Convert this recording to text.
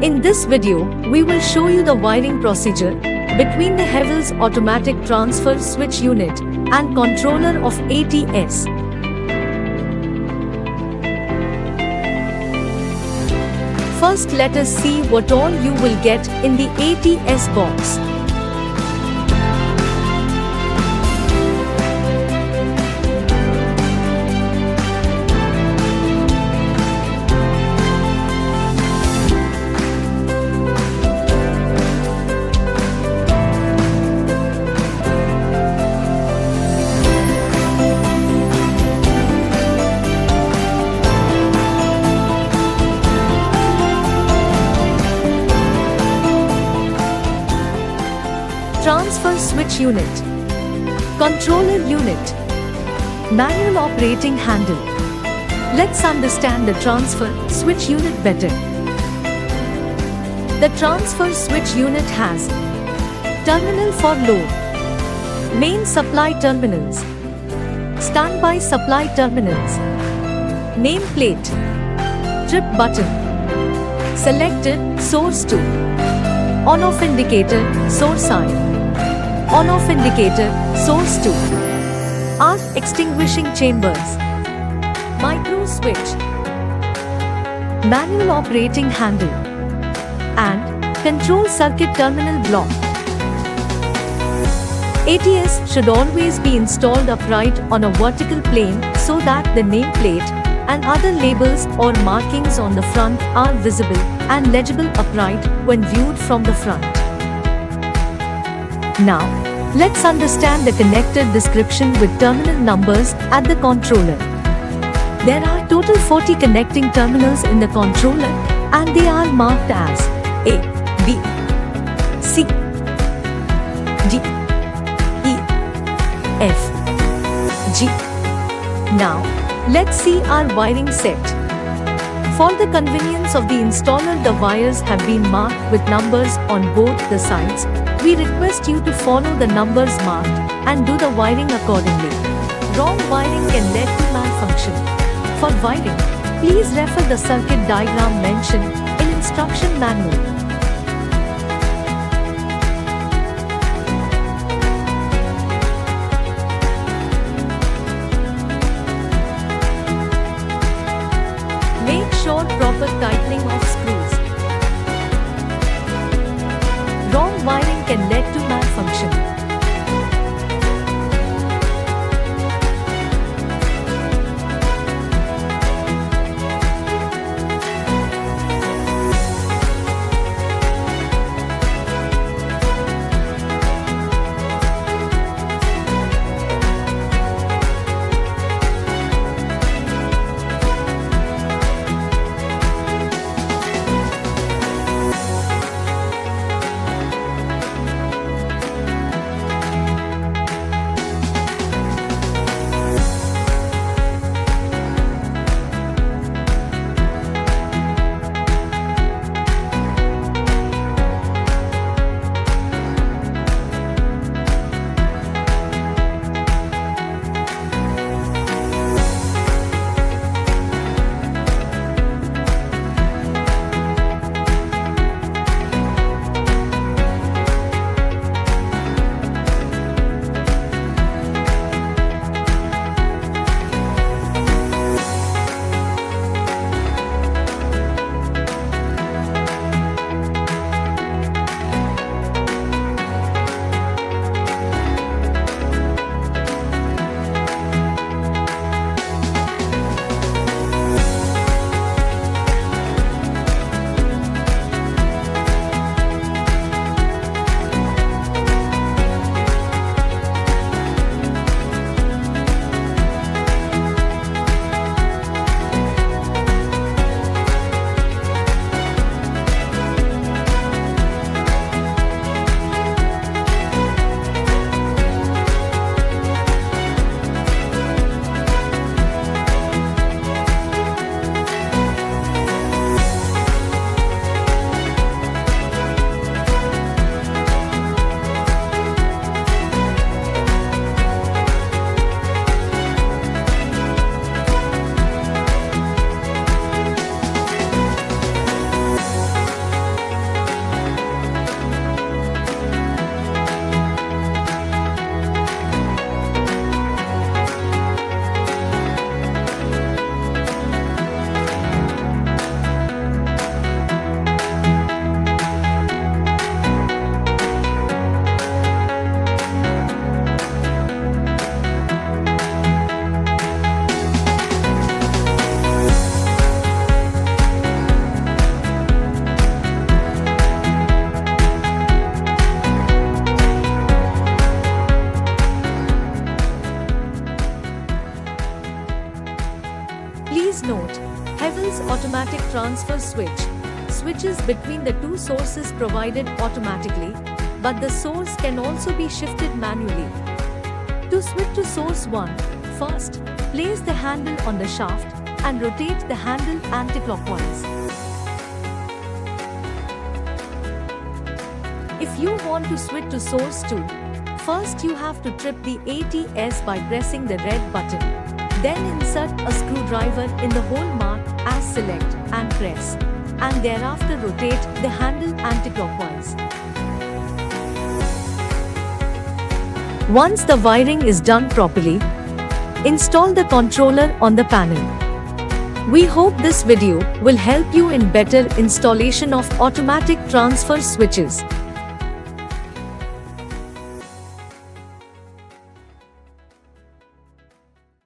In this video, we will show you the wiring procedure between the Havells automatic transfer switch unit and controller of ATS. First, let us see what all you will get in the ATS box. Transfer switch unit, controller unit, manual operating handle. Let's understand the transfer switch unit better. The transfer switch unit has terminal for load, main supply terminals, standby supply terminals, nameplate, trip button, selected source to, on-off indicator, source side, on-off indicator, source 2, arc extinguishing chambers, micro switch, manual operating handle, and control circuit terminal block. ATS should always be installed upright on a vertical plane so that the nameplate and other labels or markings on the front are visible and legible upright when viewed from the front. Now, let's understand the connector description with terminal numbers at the controller. There are total 40 connecting terminals in the controller and they are marked as A, B, C, D, E, F, G. Now, let's see our wiring set. For the convenience of the installer, the wires have been marked with numbers on both the sides. We request you to follow the numbers marked and do the wiring accordingly. Wrong wiring can lead to malfunction. For wiring, please refer the circuit diagram mentioned in instruction manual. Make sure proper tightening of screws. Wrong wiring can lead to malfunction. Please note, Havells automatic transfer switch switches between the two sources provided automatically, but the source can also be shifted manually. To switch to source 1, first, place the handle on the shaft and rotate the handle anticlockwise. If you want to switch to source 2, first you have to trip the ATS by pressing the red button. Then insert a screwdriver in the hole marked as select and press, and thereafter rotate the handle anticlockwise. Once the wiring is done properly, install the controller on the panel. We hope this video will help you in better installation of automatic transfer switches.